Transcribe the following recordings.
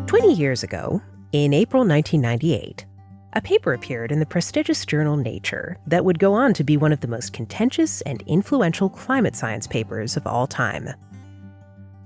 20 years ago, in April 1998, a paper appeared in the prestigious journal Nature that would go on to be one of the most contentious and influential climate science papers of all time.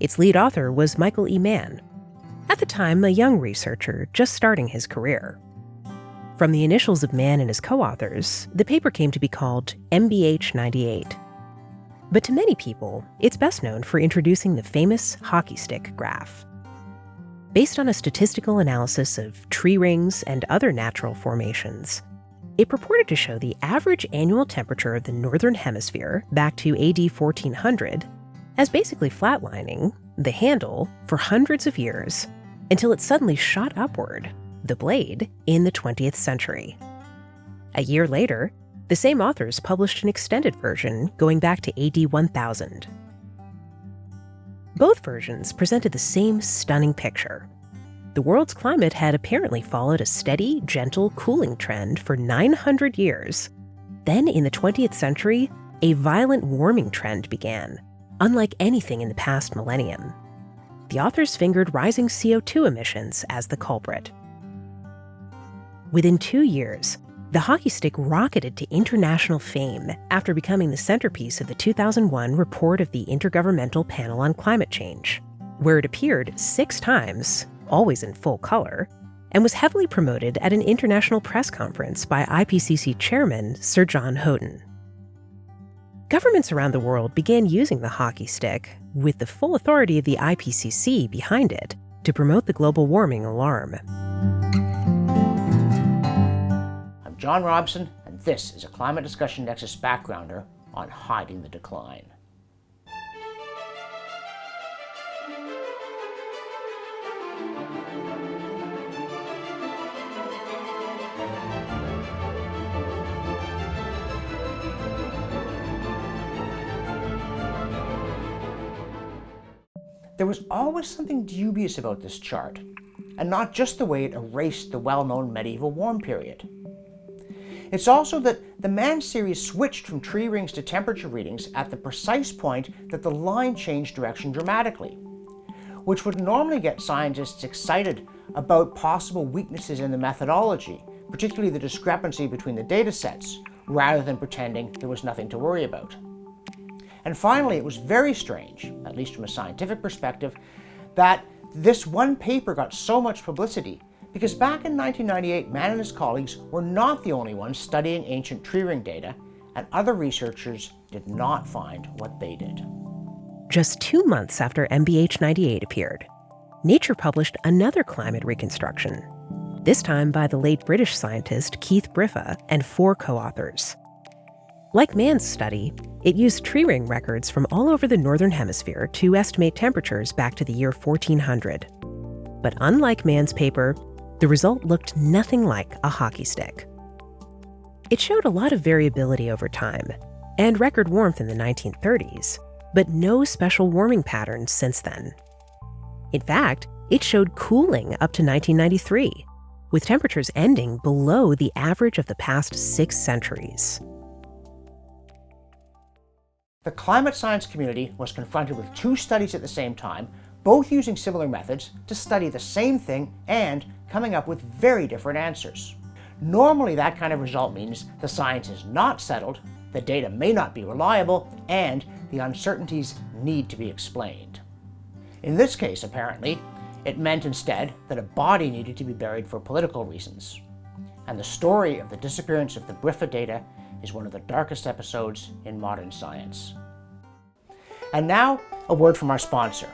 Its lead author was Michael E. Mann, at the time a young researcher just starting his career. From the initials of Mann and his co-authors, the paper came to be called MBH 98. But to many people, it's best known for introducing the famous hockey stick graph. Based on a statistical analysis of tree rings and other natural formations, it purported to show the average annual temperature of the Northern Hemisphere back to AD 1400 as basically flatlining the handle for hundreds of years until it suddenly shot upward, the blade, in the 20th century. A year later, the same authors published an extended version going back to AD 1000. Both versions presented the same stunning picture. The world's climate had apparently followed a steady, gentle cooling trend for 900 years. Then, in the 20th century, a violent warming trend began, unlike anything in the past millennium. The authors fingered rising CO2 emissions as the culprit. Within 2 years, the hockey stick rocketed to international fame after becoming the centerpiece of the 2001 report of the Intergovernmental Panel on Climate Change, where it appeared 6 times, always in full color, and was heavily promoted at an international press conference by IPCC chairman Sir John Houghton. Governments around the world began using the hockey stick, with the full authority of the IPCC behind it, to promote the global warming alarm. John Robson, and this is a Climate Discussion Nexus Backgrounder on hiding the decline. There was always something dubious about this chart, and not just the way it erased the well-known medieval warm period. It's also that the Mann series switched from tree rings to temperature readings at the precise point that the line changed direction dramatically, which would normally get scientists excited about possible weaknesses in the methodology, particularly the discrepancy between the data sets, rather than pretending there was nothing to worry about. And finally, it was very strange, at least from a scientific perspective, that this one paper got so much publicity, because back in 1998, Mann and his colleagues were not the only ones studying ancient tree ring data, and other researchers did not find what they did. Just 2 months after MBH 98 appeared, Nature published another climate reconstruction, this time by the late British scientist Keith Briffa and 4 co-authors. Like Mann's study, it used tree ring records from all over the Northern Hemisphere to estimate temperatures back to the year 1400. But unlike Mann's paper, the result looked nothing like a hockey stick. It showed a lot of variability over time, and record warmth in the 1930s, but no special warming patterns since then. In fact, it showed cooling up to 1993, with temperatures ending below the average of the past 6 centuries. The climate science community was confronted with 2 studies at the same time, both using similar methods to study the same thing and coming up with very different answers. Normally, that kind of result means the science is not settled, the data may not be reliable, and the uncertainties need to be explained. In this case, apparently, it meant instead that a body needed to be buried for political reasons. And the story of the disappearance of the Briffa data is one of the darkest episodes in modern science. And now, a word from our sponsor.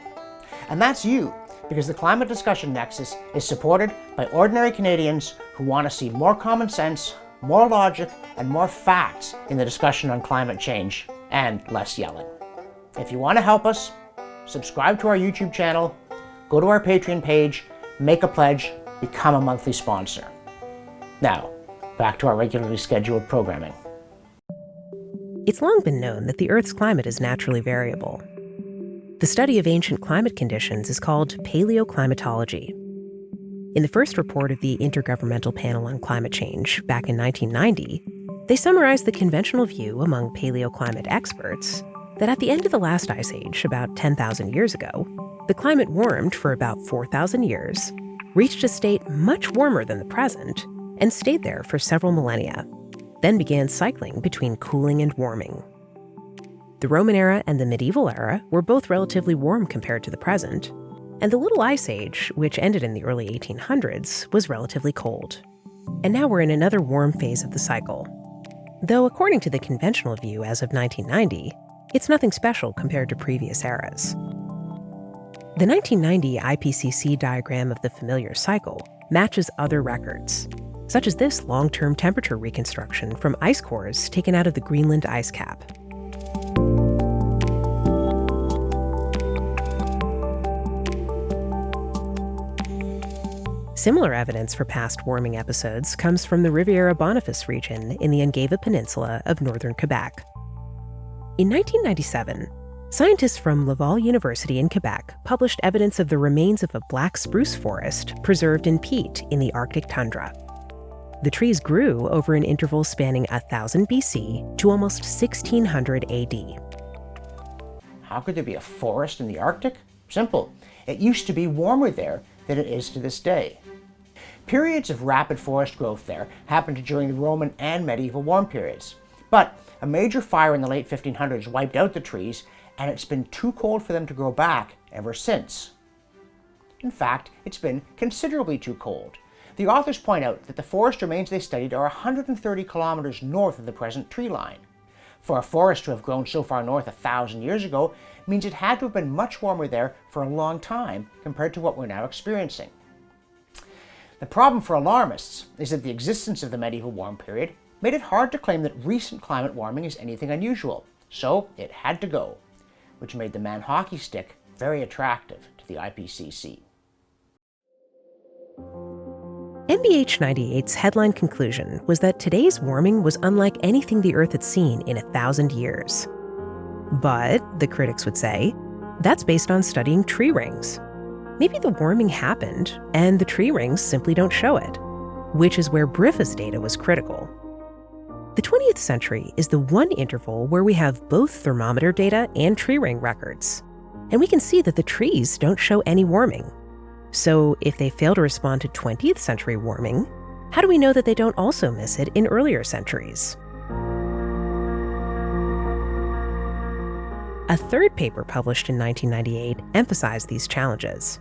And that's you, because the Climate Discussion Nexus is supported by ordinary Canadians who want to see more common sense, more logic, and more facts in the discussion on climate change, and less yelling. If you want to help us, subscribe to our YouTube channel, go to our Patreon page, make a pledge, become a monthly sponsor. Now, back to our regularly scheduled programming. It's long been known that the Earth's climate is naturally variable. The study of ancient climate conditions is called paleoclimatology. In the first report of the Intergovernmental Panel on Climate Change back in 1990, they summarized the conventional view among paleoclimate experts that at the end of the last ice age, about 10,000 years ago, the climate warmed for about 4,000 years, reached a state much warmer than the present, and stayed there for several millennia, then began cycling between cooling and warming. The Roman era and the medieval era were both relatively warm compared to the present, and the Little Ice Age, which ended in the early 1800s, was relatively cold. And now we're in another warm phase of the cycle. Though according to the conventional view as of 1990, it's nothing special compared to previous eras. The 1990 IPCC diagram of the familiar cycle matches other records, such as this long-term temperature reconstruction from ice cores taken out of the Greenland ice cap. Similar evidence for past warming episodes comes from the Riviera-Boniface region in the Ungava Peninsula of northern Quebec. In 1997, scientists from Laval University in Quebec published evidence of the remains of a black spruce forest preserved in peat in the Arctic tundra. The trees grew over an interval spanning 1000 BC to almost 1600 AD. How could there be a forest in the Arctic? Simple. It used to be warmer there than it is to this day. Periods of rapid forest growth there happened during the Roman and medieval warm periods. But a major fire in the late 1500s wiped out the trees, and it's been too cold for them to grow back ever since. In fact, it's been considerably too cold. The authors point out that the forest remains they studied are 130 kilometers north of the present tree line. For a forest to have grown so far north 1,000 years ago means it had to have been much warmer there for a long time compared to what we're now experiencing. The problem for alarmists is that the existence of the medieval warm period made it hard to claim that recent climate warming is anything unusual, so it had to go, which made the man hockey stick very attractive to the IPCC. NBH 98's headline conclusion was that today's warming was unlike anything the Earth had seen in 1,000 years. But, the critics would say, that's based on studying tree rings. Maybe the warming happened, and the tree rings simply don't show it, which is where BRIFA's data was critical. The 20th century is the one interval where we have both thermometer data and tree ring records, and we can see that the trees don't show any warming. So if they fail to respond to 20th century warming, how do we know that they don't also miss it in earlier centuries? A third paper published in 1998 emphasized these challenges.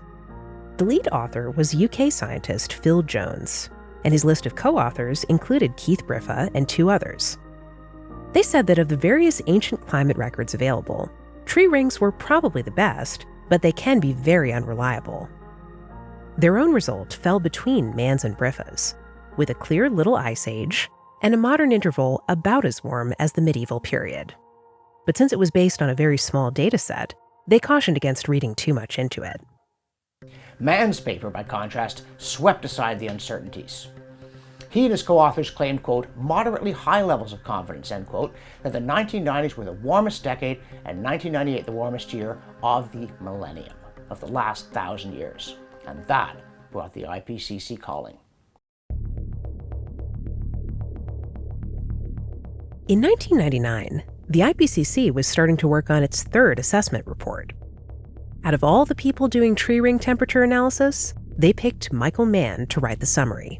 The lead author was UK scientist Phil Jones, and his list of co-authors included Keith Briffa and two others. They said that of the various ancient climate records available, tree rings were probably the best, but they can be very unreliable. Their own result fell between Mann's and Briffa's, with a clear Little Ice Age and a modern interval about as warm as the medieval period. But since it was based on a very small data set, they cautioned against reading too much into it. Mann's paper, by contrast, swept aside the uncertainties. He and his co-authors claimed, quote, moderately high levels of confidence, end quote, that the 1990s were the warmest decade and 1998 the warmest year of the millennium, of the last 1,000 years. And that brought the IPCC calling. In 1999, the IPCC was starting to work on its third assessment report. Out of all the people doing tree ring temperature analysis, they picked Michael Mann to write the summary.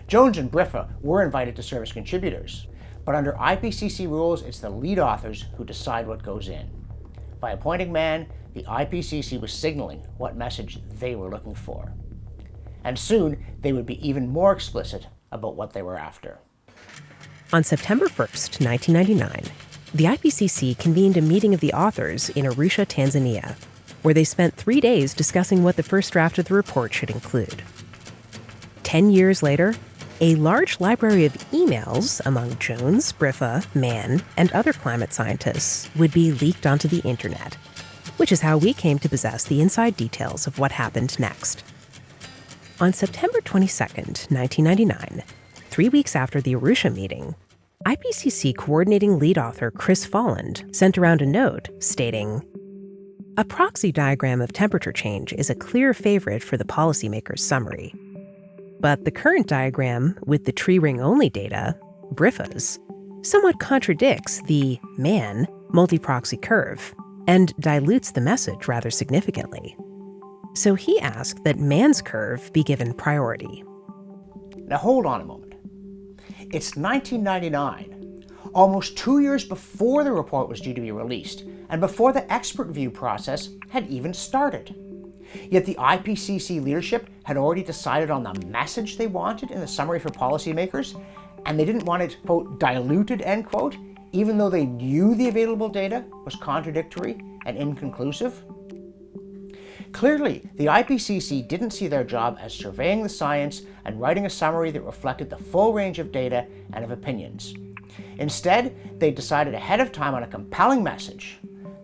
Jones and Briffa were invited to serve as contributors, but under IPCC rules, it's the lead authors who decide what goes in. By appointing Mann, the IPCC was signaling what message they were looking for. And soon, they would be even more explicit about what they were after. On September 1st, 1999, the IPCC convened a meeting of the authors in Arusha, Tanzania, where they spent 3 days discussing what the first draft of the report should include. 10 years later, a large library of emails among Jones, Briffa, Mann, and other climate scientists would be leaked onto the internet, which is how we came to possess the inside details of what happened next. On September 22nd, 1999, 3 weeks after the Arusha meeting, IPCC coordinating lead author Chris Folland sent around a note stating, "A proxy diagram of temperature change is a clear favorite for the policymaker's summary. But the current diagram, with the tree ring only data, Briffa's, somewhat contradicts the Mann multi-proxy curve, and dilutes the message rather significantly. So he asked that man's curve be given priority. Now hold on a moment. It's 1999, almost 2 years before the report was due to be released, and before the expert review process had even started. Yet the IPCC leadership had already decided on the message they wanted in the summary for policymakers, and they didn't want it, quote, diluted, end quote, even though they knew the available data was contradictory and inconclusive. Clearly, the IPCC didn't see their job as surveying the science and writing a summary that reflected the full range of data and of opinions. Instead, they decided ahead of time on a compelling message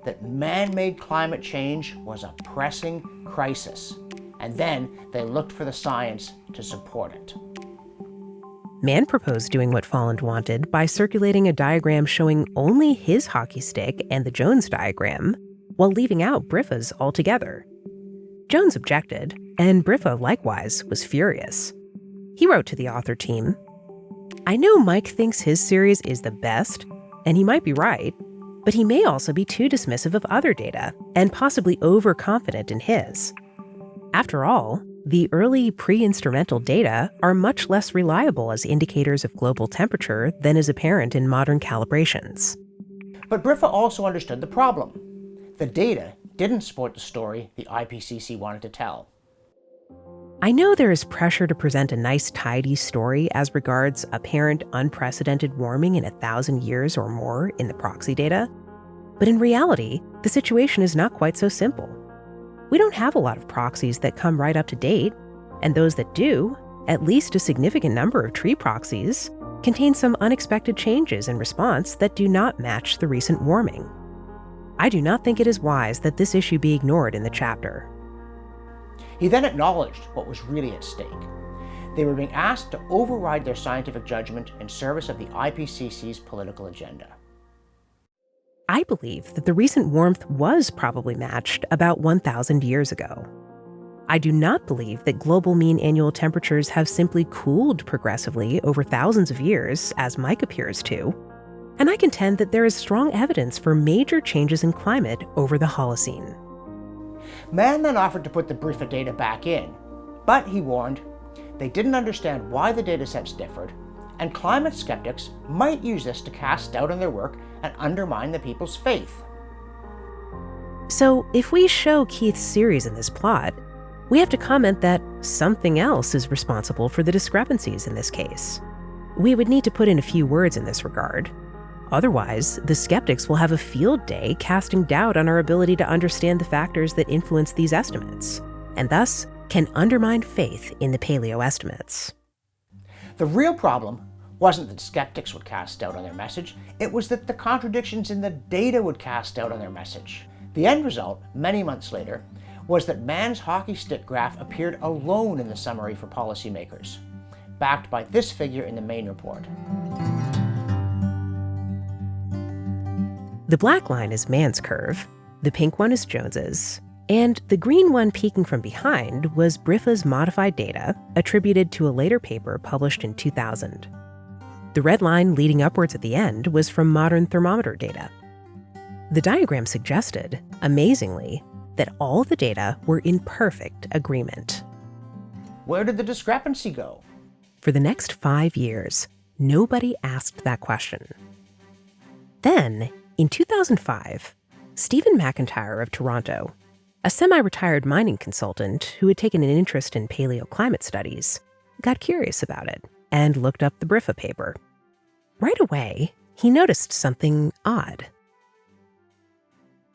that man-made climate change was a pressing crisis, and then they looked for the science to support it. Mann proposed doing what Folland wanted by circulating a diagram showing only his hockey stick and the Jones diagram, while leaving out Briffa's altogether. Jones objected, and Briffa likewise was furious. He wrote to the author team, "I know Mike thinks his series is the best, and he might be right, but he may also be too dismissive of other data and possibly overconfident in his. After all, the early pre-instrumental data are much less reliable as indicators of global temperature than is apparent in modern calibrations." But Briffa also understood the problem. The data didn't support the story the IPCC wanted to tell. I know there is pressure to present a nice, tidy story as regards apparent unprecedented warming in 1,000 years or more in the proxy data, but in reality, the situation is not quite so simple. We don't have a lot of proxies that come right up to date, and those that do, at least a significant number of tree proxies, contain some unexpected changes in response that do not match the recent warming. I do not think it is wise that this issue be ignored in the chapter. He then acknowledged what was really at stake. They were being asked to override their scientific judgment in service of the IPCC's political agenda. I believe that the recent warmth was probably matched about 1,000 years ago. I do not believe that global mean annual temperatures have simply cooled progressively over thousands of years, as Mike appears to, and I contend that there is strong evidence for major changes in climate over the Holocene. Mann then offered to put the Briffa data back in, but he warned they didn't understand why the datasets differed, and climate skeptics might use this to cast doubt on their work and undermine the people's faith. So, if we show Keith's series in this plot, we have to comment that something else is responsible for the discrepancies in this case. We would need to put in a few words in this regard. Otherwise, the skeptics will have a field day casting doubt on our ability to understand the factors that influence these estimates, and thus can undermine faith in the paleo estimates. The real problem wasn't that skeptics would cast doubt on their message, it was that the contradictions in the data would cast doubt on their message. The end result, many months later, was that Mann's hockey stick graph appeared alone in the summary for policymakers, backed by this figure in the main report. The black line is Mann's curve, the pink one is Jones's, and the green one peeking from behind was Briffa's modified data attributed to a later paper published in 2000. The red line leading upwards at the end was from modern thermometer data. The diagram suggested, amazingly, that all the data were in perfect agreement. Where did the discrepancy go? For the next 5 years, nobody asked that question. Then, in 2005, Stephen McIntyre of Toronto, a semi-retired mining consultant who had taken an interest in paleoclimate studies, got curious about it and looked up the Briffa paper. Right away, he noticed something odd.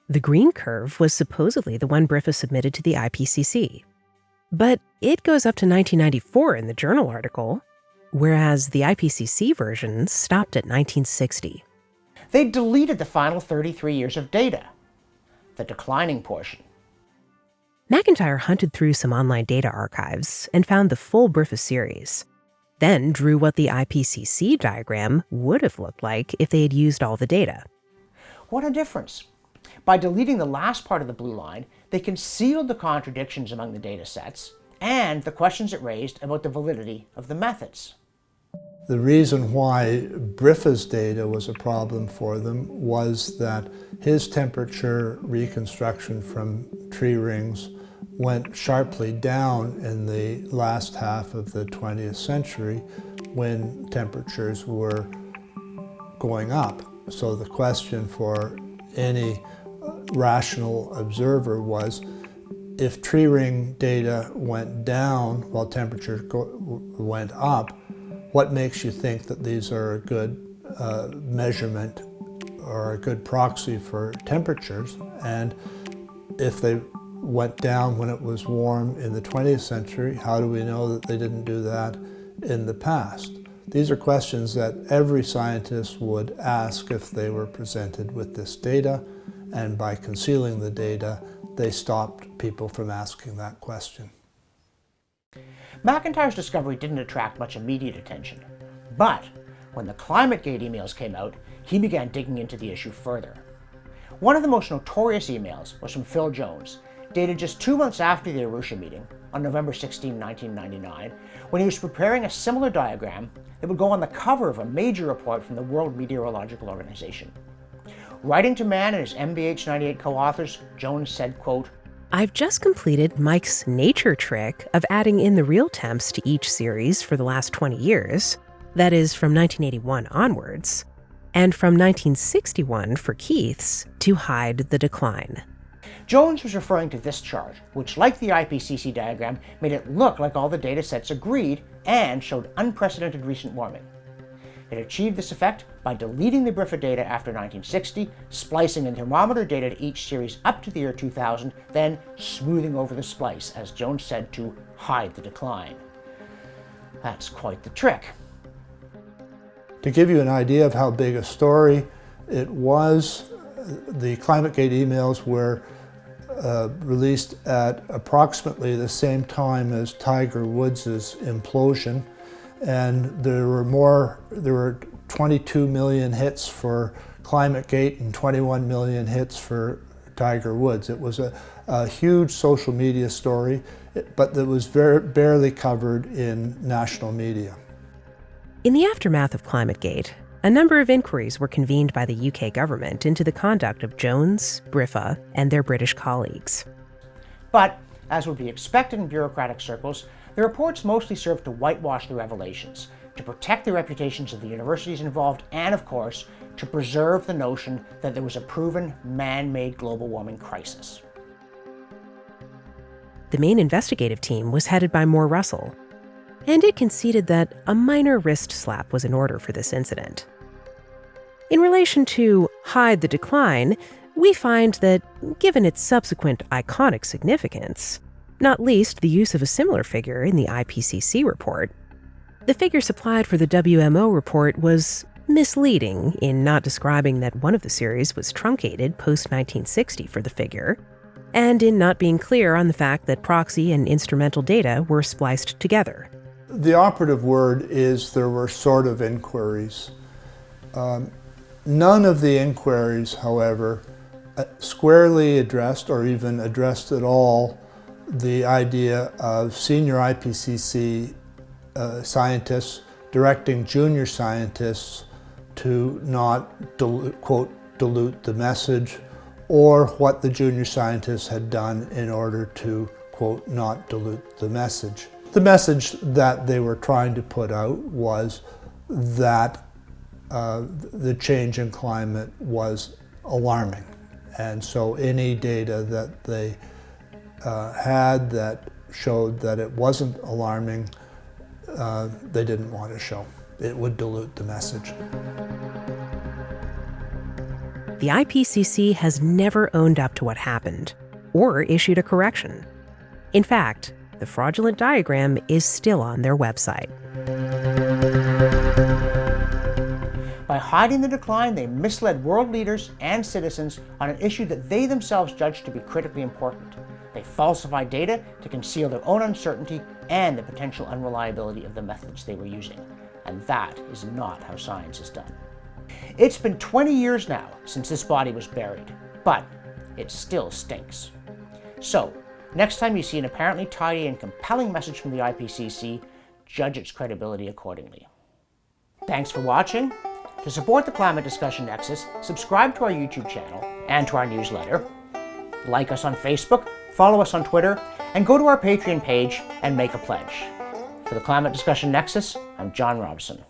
The green curve was supposedly the one Briffa submitted to the IPCC, but it goes up to 1994 in the journal article, whereas the IPCC version stopped at 1960. They deleted the final 33 years of data, the declining portion. McIntyre hunted through some online data archives and found the full Briffa series, then drew what the IPCC diagram would have looked like if they had used all the data. What a difference! By deleting the last part of the blue line, they concealed the contradictions among the data sets and the questions it raised about the validity of the methods. The reason why BRIFA's data was a problem for them was that his temperature reconstruction from tree rings went sharply down in the last half of the 20th century when temperatures were going up. So the question for any rational observer was, if tree ring data went down while temperatures went up, what makes you think that these are a good measurement or a good proxy for temperatures? And if they went down when it was warm in the 20th century, how do we know that they didn't do that in the past? These are questions that every scientist would ask if they were presented with this data, and by concealing the data, they stopped people from asking that question. McIntyre's discovery didn't attract much immediate attention, but when the Climategate emails came out, he began digging into the issue further. One of the most notorious emails was from Phil Jones, dated just 2 months after the Arusha meeting, on November 16, 1999, when he was preparing a similar diagram that would go on the cover of a major report from the World Meteorological Organization. Writing to Mann and his MBH98 co-authors, Jones said, quote, "I've just completed Mike's nature trick of adding in the real temps to each series for the last 20 years, that is from 1981 onwards, and from 1961 for Keith's to hide the decline." Jones was referring to this chart, which, like the IPCC diagram, made it look like all the data sets agreed and showed unprecedented recent warming. It achieved this effect by deleting the BRIFA data after 1960, splicing in thermometer data to each series up to the year 2000, then smoothing over the splice, as Jones said, to hide the decline. That's quite the trick. To give you an idea of how big a story it was, the Climategate emails were released at approximately the same time as Tiger Woods' implosion, and there were 22 million hits for Climategate and 21 million hits for Tiger Woods. It was a huge social media story, but that was barely covered in national media. In the aftermath of Climategate, a number of inquiries were convened by the UK government into the conduct of Jones, BRIFA, and their British colleagues. But, as would be expected in bureaucratic circles, the reports mostly served to whitewash the revelations, to protect the reputations of the universities involved, and, of course, to preserve the notion that there was a proven man-made global warming crisis. The main investigative team was headed by Moore Russell, and it conceded that a minor wrist slap was in order for this incident. In relation to hide the decline, we find that, given its subsequent iconic significance, not least the use of a similar figure in the IPCC report, the figure supplied for the WMO report was misleading in not describing that one of the series was truncated post-1960 for the figure, and in not being clear on the fact that proxy and instrumental data were spliced together. The operative word is there were sort of inquiries. None of the inquiries, however, squarely addressed or even addressed at all the idea of senior IPCC scientists directing junior scientists to not, quote, dilute the message, or what the junior scientists had done in order to, quote, not dilute the message. The message that they were trying to put out was that the change in climate was alarming. And so any data that they had that showed that it wasn't alarming, they didn't want to show. It would dilute the message. The IPCC has never owned up to what happened, or issued a correction. In fact, the fraudulent diagram is still on their website. By hiding the decline, they misled world leaders and citizens on an issue that they themselves judged to be critically important. They falsified data to conceal their own uncertainty and the potential unreliability of the methods they were using. And that is not how science is done. It's been 20 years now since this body was buried, but it still stinks. So, next time you see an apparently tidy and compelling message from the IPCC, judge its credibility accordingly. Thanks for watching. To support the Climate Discussion Nexus, subscribe to our YouTube channel and to our newsletter. Like us on Facebook, follow us on Twitter, and go to our Patreon page and make a pledge. For the Climate Discussion Nexus, I'm John Robson.